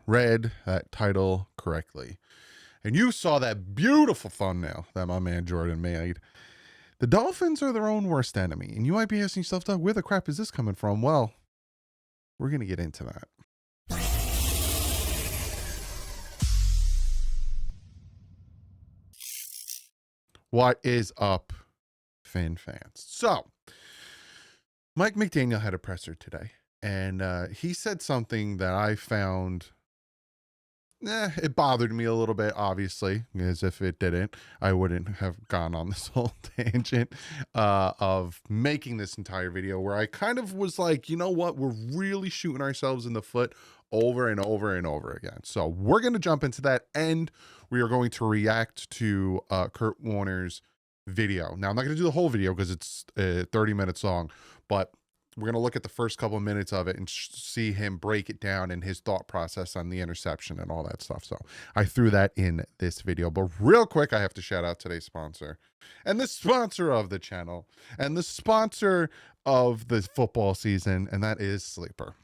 read that title correctly, and you saw that beautiful thumbnail that my man Jordan made, the Dolphins are their own worst enemy. And you might be asking yourself, Doug, where the crap is this coming from? Well, we're going to get into that. What is up, Fin fans? So, Mike McDaniel had a presser today, and he said something that I found, it bothered me a little bit, obviously, as if it didn't, I wouldn't have gone on this whole tangent of making this entire video, where I kind of was like, you know what, we're really shooting ourselves in the foot over and over and over again. So we're going to jump into that, and we are going to react to Kurt Warner's video. Now, I'm not going to do the whole video because it's 30 minutes long, but we're going to look at the first couple of minutes of it and see him break it down and his thought process on the interception and all that stuff. So I threw that in this video. But real quick, I have to shout out today's sponsor, and the sponsor of the channel, and the sponsor of the football season, and that is Sleeper.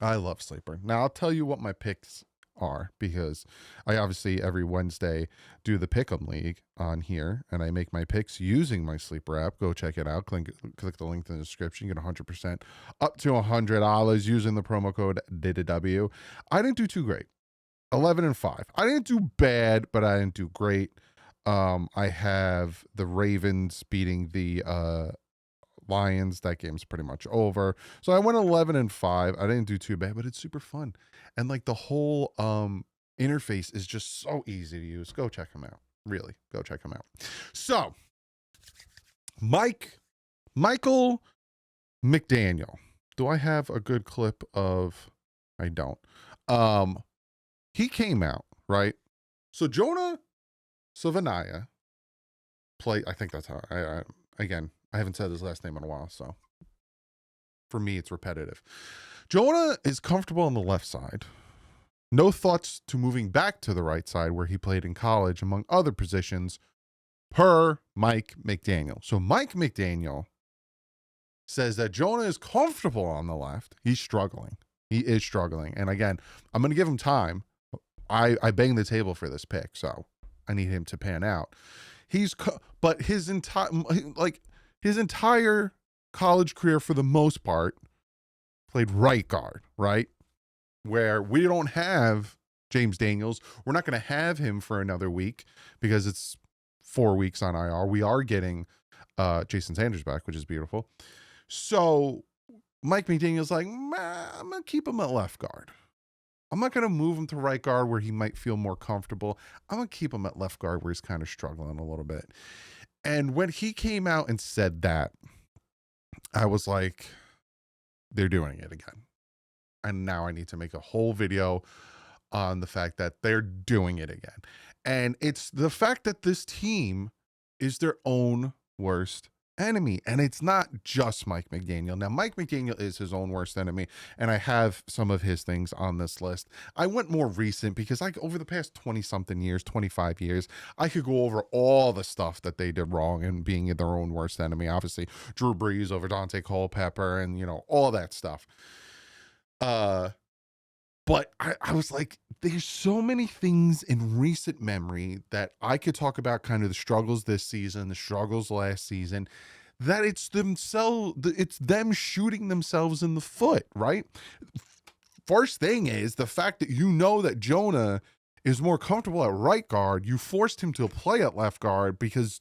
I love Sleeper. Now, I'll tell you what my picks are, because I obviously every Wednesday do the Pick'em League on here, and I make my picks using my Sleeper app. Go check it out. Click the link in the description. Get 100% up to $100 using the promo code DouglieDoW. I didn't do too great. 11-5. I didn't do bad, but I didn't do great. I have the Ravens beating the Lions. That game's pretty much over. So I went 11-5. I didn't do too bad, but it's super fun. And like the whole interface is just so easy to use. Go check them out. Really, go check them out. So Michael McDaniel. Do I have a good clip of? I don't. He came out, right? So Jonah Silvanaya play. I think that's how again, I haven't said his last name in a while, so for me, it's repetitive. Jonah is comfortable on the left side. No thoughts to moving back to the right side where he played in college, among other positions, per Mike McDaniel. So Mike McDaniel says that Jonah is comfortable on the left. He's struggling. He is struggling. And again, I'm going to give him time. I banged the table for this pick, so I need him to pan out. But his entire college career, for the most part, played right guard, right? Where we don't have James Daniels. We're not going to have him for another week because it's 4 weeks on IR. We are getting Jason Sanders back, which is beautiful. So Mike McDaniel's like, I'm going to keep him at left guard. I'm not going to move him to right guard where he might feel more comfortable. I'm going to keep him at left guard where he's kind of struggling a little bit. And when he came out and said that, I was like, they're doing it again. And now I need to make a whole video on the fact that they're doing it again. And it's the fact that this team is their own worst enemy. And it's not just Mike McDaniel. Now, Mike McDaniel is his own worst enemy, and I have some of his things on this list. I went more recent because over the past 20-something years, 25 years, I could go over all the stuff that they did wrong and being their own worst enemy. Obviously, Drew Brees over Dante Culpepper and, all that stuff. But I was like, there's so many things in recent memory that I could talk about, kind of the struggles this season, the struggles last season, that it's them shooting themselves in the foot, right? First thing is the fact that that Jonah is more comfortable at right guard. You forced him to play at left guard because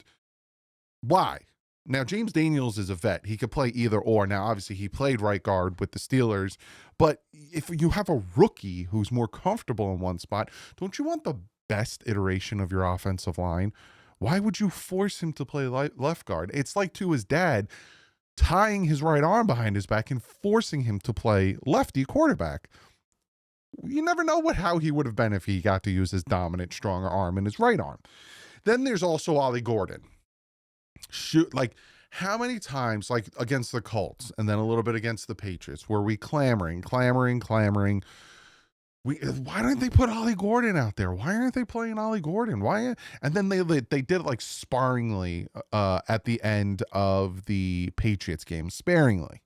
why? Now, James Daniels is a vet. He could play either or. Now, obviously, he played right guard with the Steelers. But if you have a rookie who's more comfortable in one spot, don't you want the best iteration of your offensive line? Why would you force him to play left guard? It's like to his dad tying his right arm behind his back and forcing him to play lefty quarterback. You never know how he would have been if he got to use his dominant, stronger arm and his right arm. Then there's also Ollie Gordon. How many times, against the Colts and then a little bit against the Patriots, were we clamoring? Why don't they put Ollie Gordon out there? Why aren't they playing Ollie Gordon? Why? And then they did it sparingly at the end of the Patriots game, sparingly.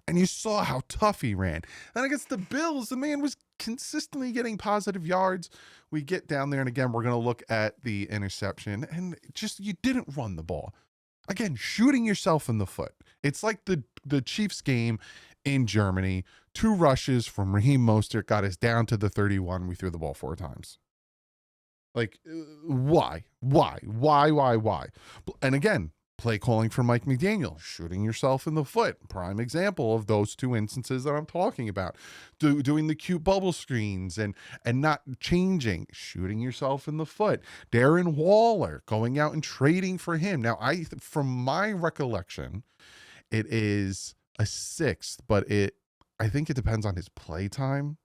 And you saw how tough he ran. Then against the Bills, the man was consistently getting positive yards. We get down there, and again, we're going to look at the interception, and just you didn't run the ball. Again, shooting yourself in the foot. It's like the Chiefs game in Germany. 2 rushes from Raheem Mostert got us down to the 31. We threw the ball 4 times. Like, why? And again, play calling for Mike McDaniel, shooting yourself in the foot. Prime example of those 2 instances that I'm talking about. Doing the cute bubble screens and not changing, shooting yourself in the foot. Darren Waller, going out and trading for him. Now, from my recollection, it is a 6th, but I think it depends on his play time.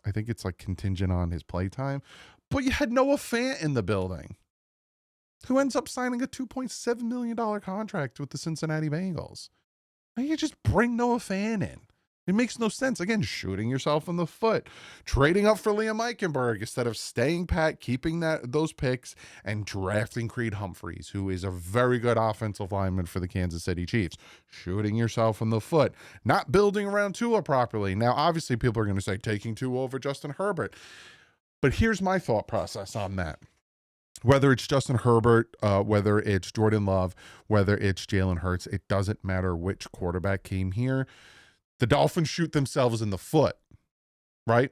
I think it's like contingent on his play time. But you had Noah Fant in the building, who ends up signing a $2.7 million contract with the Cincinnati Bengals. And you just bring Noah Fant in. It makes no sense. Again, shooting yourself in the foot, trading up for Liam Eichenberg instead of staying pat, keeping those picks, and drafting Creed Humphreys, who is a very good offensive lineman for the Kansas City Chiefs. Shooting yourself in the foot, not building around Tua properly. Now, obviously, people are going to say taking Tua over Justin Herbert. But here's my thought process on that. Whether it's Justin Herbert, whether it's Jordan Love, whether it's Jalen Hurts, it doesn't matter which quarterback came here. The Dolphins shoot themselves in the foot, right?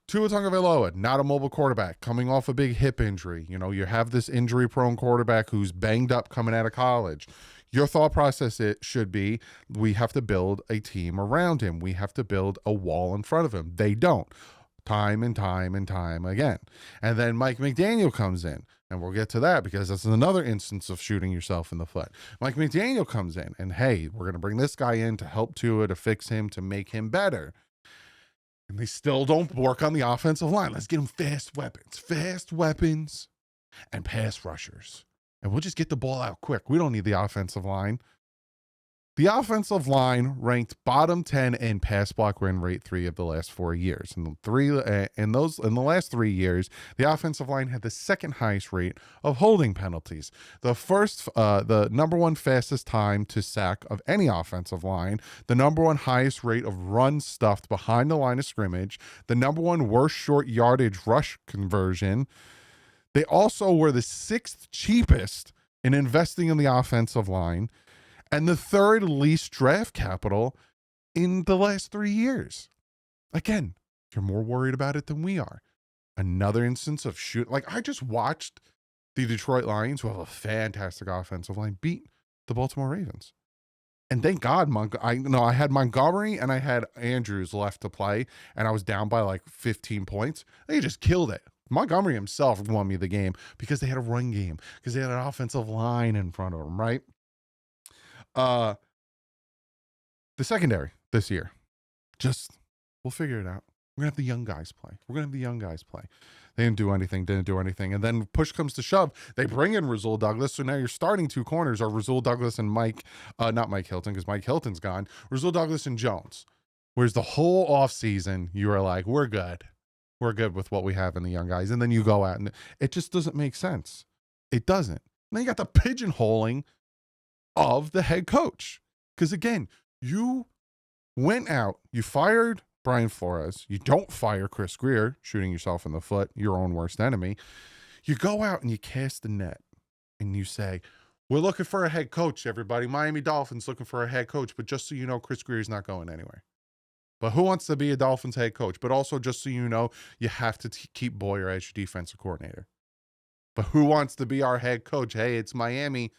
Tua Tagovailoa, not a mobile quarterback, coming off a big hip injury. You know, you have this injury-prone quarterback who's banged up coming out of college. Your thought process should be, we have to build a team around him. We have to build a wall in front of him. They don't. Time and time again. And then Mike McDaniel comes in, and we'll get to that because that's another instance of shooting yourself in the foot. Mike McDaniel comes in, and hey, we're going to bring this guy in to help Tua, to fix him, to make him better. And they still don't work on the offensive line. Let's get him fast weapons and pass rushers. And we'll just get the ball out quick. We don't need the offensive line. The offensive line ranked bottom 10 in pass block win rate 3 of the last 4 years. In the last 3 years, the offensive line had the second highest rate of holding penalties. The number 1 fastest time to sack of any offensive line, the number 1 highest rate of runs stuffed behind the line of scrimmage, the number 1 worst short yardage rush conversion. They also were the 6th cheapest in investing in the offensive line, and the 3rd least draft capital in the last 3 years. Again, you're more worried about it than we are. Another instance of I just watched the Detroit Lions, who have a fantastic offensive line, beat the Baltimore Ravens. And thank God, I had Montgomery and I had Andrews left to play, and I was down by like 15 points. They just killed it. Montgomery himself won me the game because they had a run game, because they had an offensive line in front of them, right? The secondary this year, we'll figure it out. We're gonna have the young guys play. They didn't do anything. And then push comes to shove, they bring in Rasul Douglas. So now your starting 2 corners are Rasul Douglas and not Mike Hilton, because Mike Hilton's gone. Rasul Douglas and Jones. Whereas the whole offseason, you are like, we're good with what we have in the young guys. And then you go out and it just doesn't make sense. It doesn't. And then you got the pigeonholing of the head coach. Because again, you went out, you fired Brian Flores, you don't fire Chris Greer, shooting yourself in the foot, your own worst enemy. You go out and you cast the net and you say, we're looking for a head coach, everybody. Miami Dolphins looking for a head coach, but just so you know, Chris Greer is not going anywhere. But who wants to be a Dolphins head coach? But also, just so you know, you have to keep Boyer as your defensive coordinator. But who wants to be our head coach? Hey, it's Miami.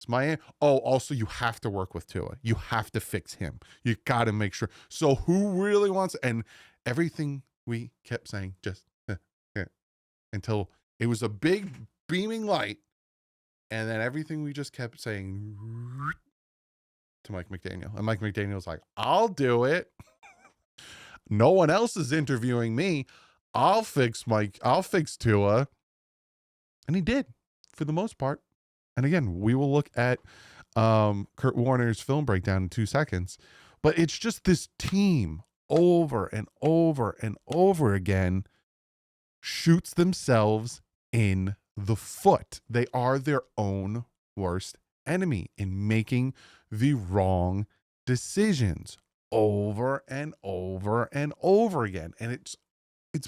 Oh, also, you have to work with Tua. You have to fix him. You got to make sure. So who really wants, and everything we kept saying, just until it was a big beaming light. And then everything we just kept saying to Mike McDaniel. And Mike McDaniel's like, I'll do it. No one else is interviewing me. I'll fix Tua. And he did, for the most part. And again, we will look at Kurt Warner's film breakdown in 2 seconds. But it's just this team over and over and over again shoots themselves in the foot. They are their own worst enemy in making the wrong decisions over and over and over again. And it's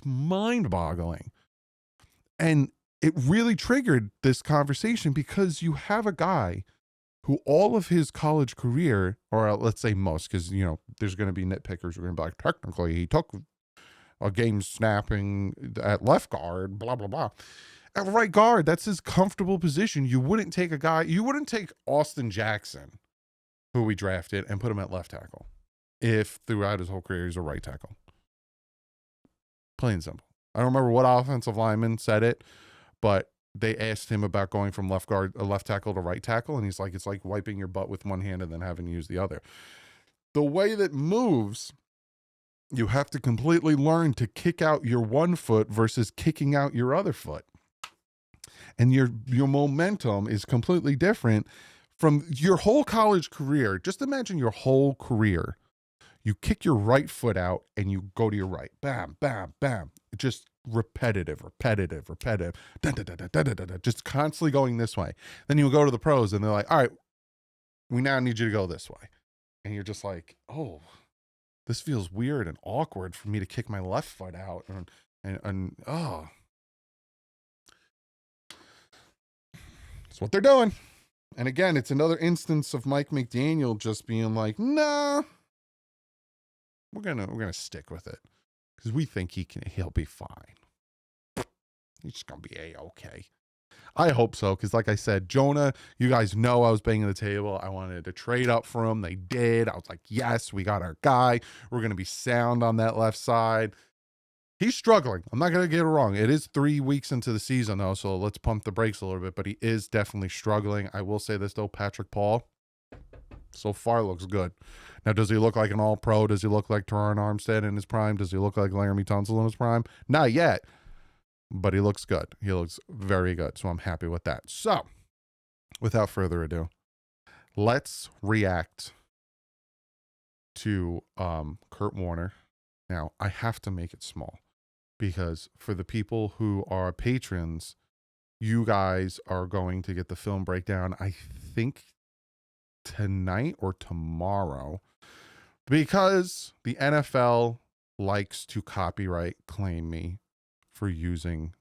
mind-boggling. And it really triggered this conversation because you have a guy who all of his college career, or let's say most, because, you know, there's going to be nitpickers who are going to be like, technically, he took a game snapping at left guard, blah, blah, blah. At right guard, that's his comfortable position. You wouldn't take Austin Jackson, who we drafted, and put him at left tackle if throughout his whole career he's a right tackle. Plain and simple. I don't remember what offensive lineman said it, but they asked him about going from left tackle to right tackle, and he's like, it's like wiping your butt with one hand and then having to use the other. The way that moves, you have to completely learn to kick out your one foot versus kicking out your other foot. And your momentum is completely different from your whole college career. Just imagine your whole career. You kick your right foot out and you go to your right. Bam, bam, bam. Just repetitive. Dun, dun, dun, dun, dun, dun, dun, just constantly going this way. Then you go to the pros and they're like, all right, we now need you to go this way. And you're just like, oh, this feels weird and awkward for me to kick my left foot out. And oh. That's what they're doing. And again, it's another instance of Mike McDaniel just being like, nah, we're gonna stick with it because we think he'll be fine. He's just gonna be A-okay. I hope so, because like I said, Jonah, you guys know I was banging the table. I wanted to trade up for him. They did. I was like, yes, we got our guy. We're gonna be sound on that left side. He's struggling. I'm not going to get it wrong. It is 3 weeks into the season, though, so let's pump the brakes a little bit, but he is definitely struggling. I will say this, though, Patrick Paul, so far looks good. Now, does he look like an all-pro? Does he look like Teron Armstead in his prime? Does he look like Laramie Tunsil in his prime? Not yet, but he looks good. He looks very good, so I'm happy with that. So, without further ado, let's react to Kurt Warner. Now, I have to make it small, because for the people who are patrons, you guys are going to get the film breakdown, I think, tonight or tomorrow, because the NFL likes to copyright claim me for using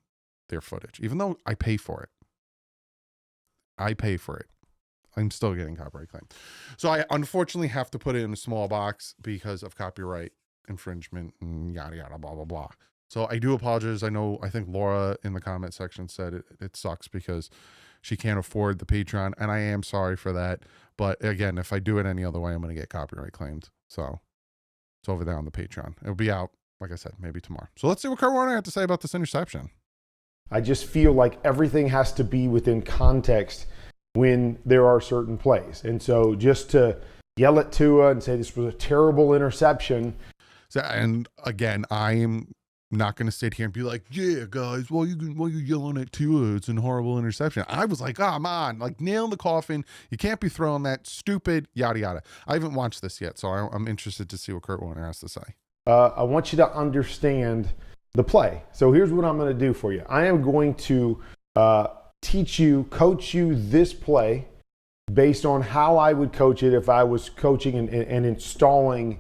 their footage, even though I pay for it. I'm still getting copyright claim. So I unfortunately have to put it in a small box because of copyright infringement and yada, yada, blah, blah, blah. So I do apologize. I think Laura in the comment section said it sucks because she can't afford the Patreon, and I am sorry for that. But again, if I do it any other way, I'm going to get copyright claimed. So it's over there on the Patreon. It'll be out, like I said, maybe tomorrow. So let's see what Kurt Warner had to say about this interception. I just feel like everything has to be within context when there are certain plays. And so just to yell at Tua and say this was a terrible interception. So, and again, I am not going to sit here and be like, yeah, guys, while you're yelling at Tua, it's a horrible interception. I was like, come on, like nail in the coffin. You can't be throwing that stupid yada, yada. I haven't watched this yet, so I'm interested to see what Kurt Warner has to say. I want you to understand the play. So here's what I'm going to do for you. I am going to coach you this play based on how I would coach it if I was coaching and installing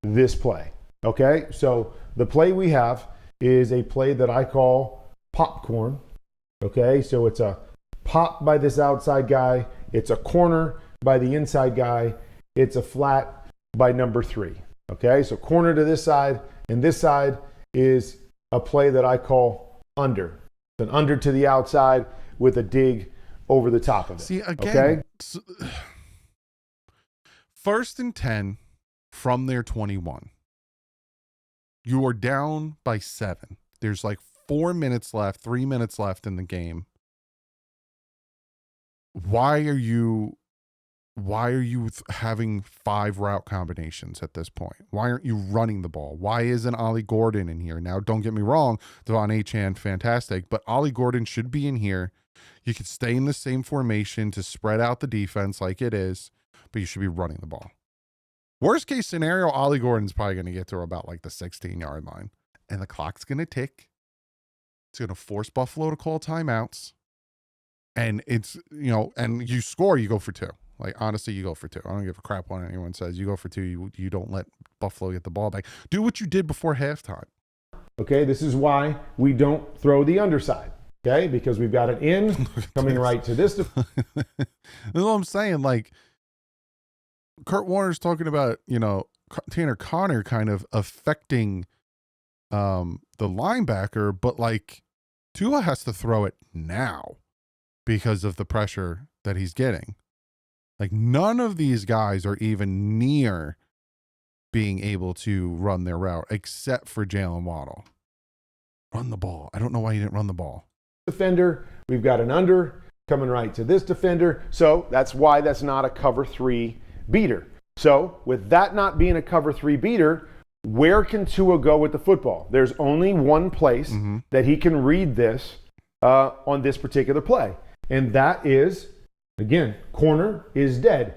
this play. Okay, so the play we have is a play that I call popcorn. Okay, so it's a pop by this outside guy. It's a corner by the inside guy. It's a flat by number 3. Okay, so corner to this side, and this side is a play that I call under. It's an under to the outside with a dig over the top of it. See, again, okay? 1st and 10 from their 21. You are down by 7. There's like 3 minutes left in the game. Why are you having 5 route combinations at this point? Why aren't you running the ball? Why isn't Ollie Gordon in here? Now, don't get me wrong, Devon Achane, fantastic, but Ollie Gordon should be in here. You could stay in the same formation to spread out the defense like it is, but you should be running the ball. Worst case scenario, Ollie Gordon's probably going to get to about like the 16-yard line, and the clock's going to tick. It's going to force Buffalo to call timeouts, and it's, and you score, you go for 2. Like, honestly, you go for 2. I don't give a crap what anyone says. You go for 2. You don't let Buffalo get the ball back. Do what you did before halftime. Okay, this is why we don't throw the underside. Okay, because we've got an in coming right to this. That's what I'm saying. Like, Kurt Warner's talking about, Tanner Connor kind of affecting the linebacker, but like Tua has to throw it now because of the pressure that he's getting. Like, none of these guys are even near being able to run their route except for Jalen Waddle. Run the ball. I don't know why he didn't run the ball. Defender, we've got an under coming right to this defender. So that's why that's not a cover 3 beater. So with that not being a cover 3 beater, where can Tua go with the football? There's only one place that he can read this on this particular play. And that is, again, corner is dead.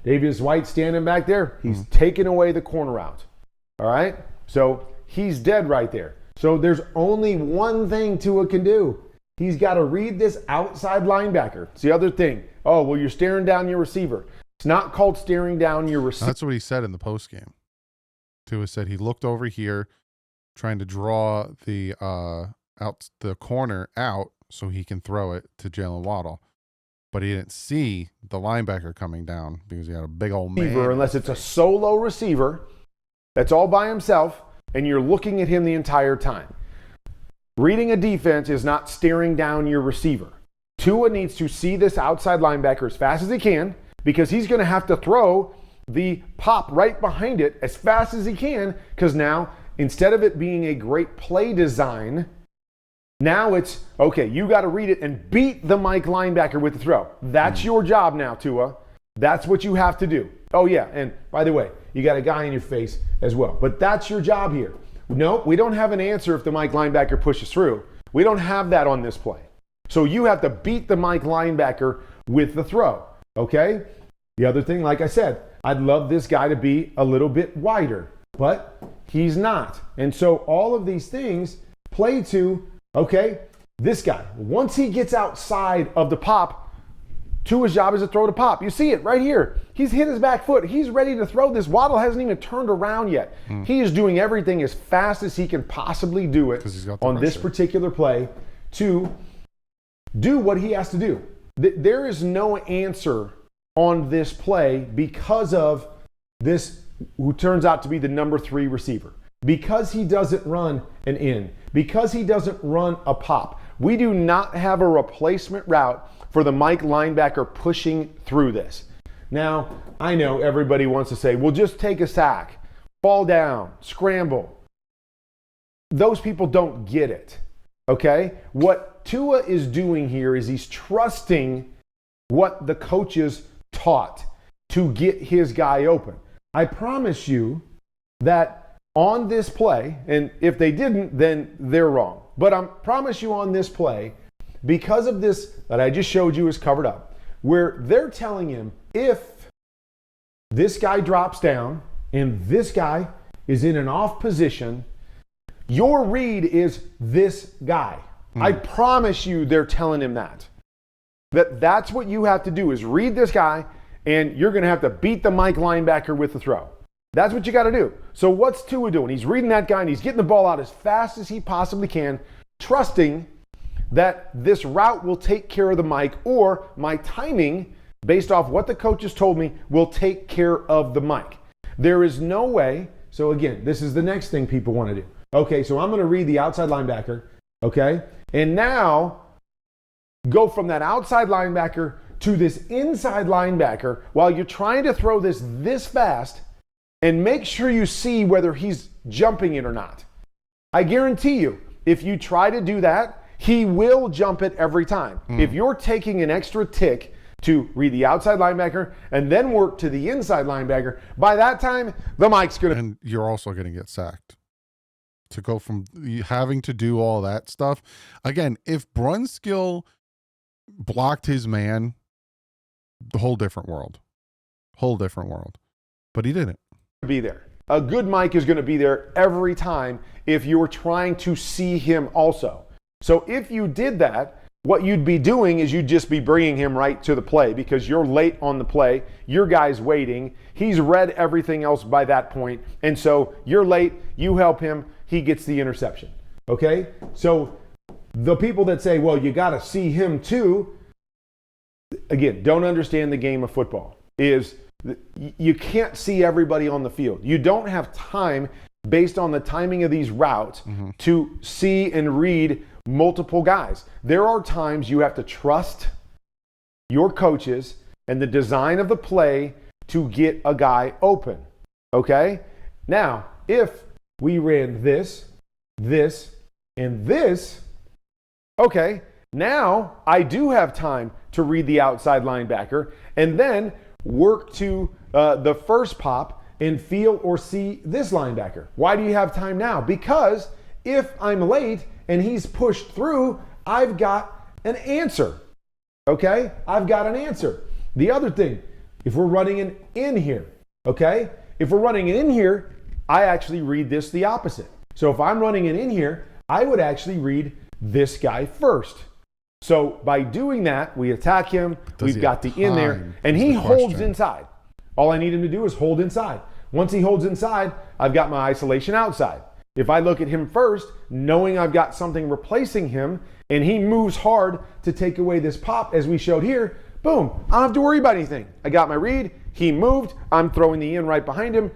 Davis White standing back there. He's taking away the corner out. All right? So he's dead right there. So there's only one thing Tua can do. He's got to read this outside linebacker. It's the other thing. Oh, well, you're staring down your receiver. It's not called staring down your receiver. That's what he said in the postgame. Tua said he looked over here trying to draw the corner out so he can throw it to Jalen Waddle. But he didn't see the linebacker coming down because he had a big old man. Unless it's a solo receiver that's all by himself and you're looking at him the entire time. Reading a defense is not staring down your receiver. Tua needs to see this outside linebacker as fast as he can because he's going to have to throw the pop right behind it as fast as he can, because now, instead of it being a great play design, now it's, okay, you got to read it and beat the Mike linebacker with the throw. That's your job now, Tua. That's what you have to do. Oh, yeah, and by the way, you got a guy in your face as well. But that's your job here. No, we don't have an answer if the Mike linebacker pushes through. We don't have that on this play. So you have to beat the Mike linebacker with the throw, okay? The other thing, like I said, I'd love this guy to be a little bit wider, but he's not. And so all of these things play to, okay, this guy, once he gets outside of the pop, Tua's job is to throw the pop. You see it right here. He's hit his back foot. He's ready to throw this. Waddle hasn't even turned around yet. He is doing everything as fast as he can possibly do it on this particular play to do what he has to do. There is no answer on this play because of this, who turns out to be the number 3 receiver. Because he doesn't run an in. Because he doesn't run a pop. We do not have a replacement route for the Mike linebacker pushing through this. Now, I know everybody wants to say, well, just take a sack, fall down, scramble. Those people don't get it, okay? What Tua is doing here is he's trusting what the coaches taught to get his guy open. I promise you that on this play, and if they didn't, then they're wrong. But I promise you on this play, because of this that I just showed you is covered up, where they're telling him if this guy drops down and this guy is in an off position, your read is this guy. I promise you they're telling him that. That's what you have to do is read this guy, and you're going to have to beat the Mike linebacker with the throw. That's what you got to do. So what's Tua doing? He's reading that guy, and he's getting the ball out as fast as he possibly can, trusting that this route will take care of the Mike, or my timing, based off what the coaches told me, will take care of the Mike. There is no way. So again, this is the next thing people want to do. Okay, so I'm going to read the outside linebacker, okay? And now go from that outside linebacker to this inside linebacker while you're trying to throw this fast, and make sure you see whether he's jumping it or not. I guarantee you, if you try to do that, he will jump it every time. If you're taking an extra tick to read the outside linebacker and then work to the inside linebacker, by that time, the Mike's going to... And you're also going to get sacked. To go from having to do all that stuff. Again, if Brunskill blocked his man, the whole different world. But he didn't. Be there. A good Mike is going to be there every time if you're trying to see him also. So if you did that, what you'd be doing is you'd just be bringing him right to the play because you're late on the play. Your guy's waiting. He's read everything else by that point. And so you're late. You help him. He gets the interception. Okay? So the people that say, well, you got to see him too, again, don't understand the game of football. Is you can't see everybody on the field. You don't have time based on the timing of these routes to see and read multiple guys. There are times you have to trust your coaches and the design of the play to get a guy open. Okay? Now, if we ran this, and this, okay, now I do have time to read the outside linebacker and then work to the first pop and feel or see this linebacker. Why do you have time now? Because if I'm late and he's pushed through, I've got an answer. Okay? I've got an answer. The other thing, if we're running an in here, okay? If we're running an in here, I actually read this the opposite. So if I'm running an in here, I would actually read this guy first. So by doing that, we attack him. We've got the in there, and he holds inside. All I need him to do is hold inside. Once he holds inside, I've got my isolation outside. If I look at him first, knowing I've got something replacing him, and he moves hard to take away this pop, as we showed here, boom, I don't have to worry about anything. I got my read, he moved, I'm throwing the in right behind him.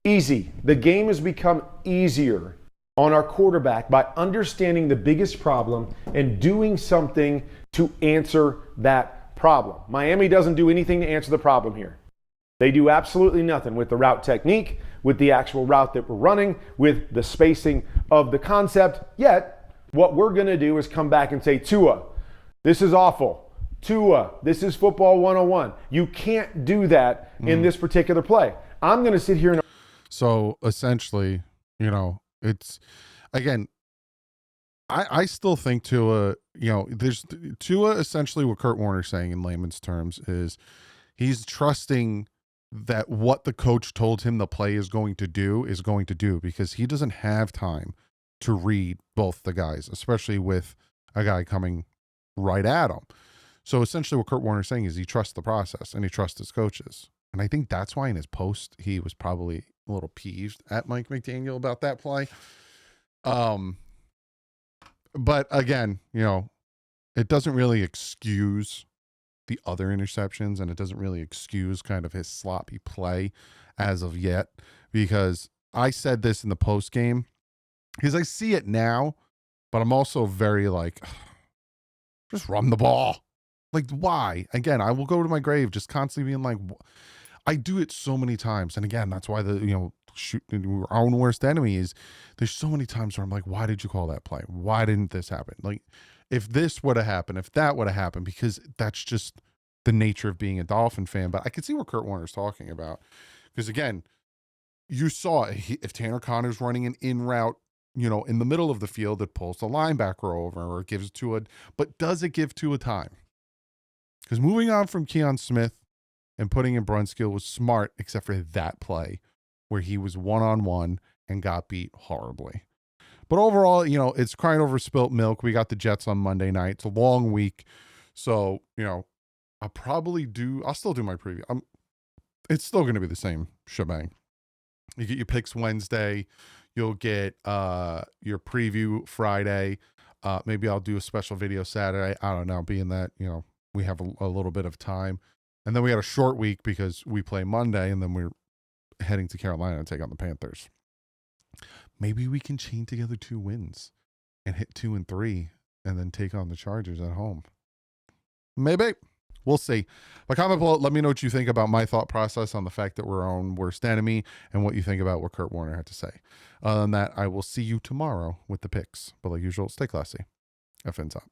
Easy. The game has become easier on our quarterback by understanding the biggest problem and doing something to answer that problem. Miami doesn't do anything to answer the problem here. They do absolutely nothing with the route technique, with the actual route that we're running, with the spacing of the concept. Yet, what we're going to do is come back and say, Tua, this is awful. Tua, this is football 101. You can't do that in this particular play. I'm going to sit here and... So essentially, it's, again, I still think Tua, there's Tua, essentially what Kurt Warner's saying in layman's terms is he's trusting that what the coach told him the play is going to do because he doesn't have time to read both the guys, especially with a guy coming right at him. So essentially what Kurt Warner's saying is he trusts the process and he trusts his coaches. And I think that's why in his post, he was probably a little peeved at Mike McDaniel about that play. But again, it doesn't really excuse the other interceptions, and it doesn't really excuse kind of his sloppy play as of yet, because I said this in the post game because I see it now, but I'm also very like, just run the ball. Like, why? Again, I will go to my grave just constantly being like, I do it so many times. And again, that's why our own worst enemy is there's so many times where I'm like, why did you call that play? Why didn't this happen? Like, if this would have happened, if that would have happened, because that's just the nature of being a Dolphin fan. But I can see what Kurt Warner's talking about. Because again, you saw if Tanner Connor's running an in route, in the middle of the field, it pulls the linebacker over or it gives to it. But does it give to a time? Because moving on from Keon Smith and putting in Brunskill was smart, except for that play where he was one-on-one and got beat horribly. But overall, it's crying over spilt milk. We got the Jets on Monday night. It's a long week. So, I'll still do my preview. It's still going to be the same shebang. You get your picks Wednesday. You'll get your preview Friday. Maybe I'll do a special video Saturday. I don't know, being that, we have a little bit of time. And then we had a short week because we play Monday, and then we're heading to Carolina to take on the Panthers. Maybe we can chain together 2 wins and hit 2 and 3 and then take on the Chargers at home. Maybe. We'll see. But comment below, let me know what you think about my thought process on the fact that we're our own worst enemy and what you think about what Kurt Warner had to say. Other than that, I will see you tomorrow with the picks. But like usual, stay classy. FN's out.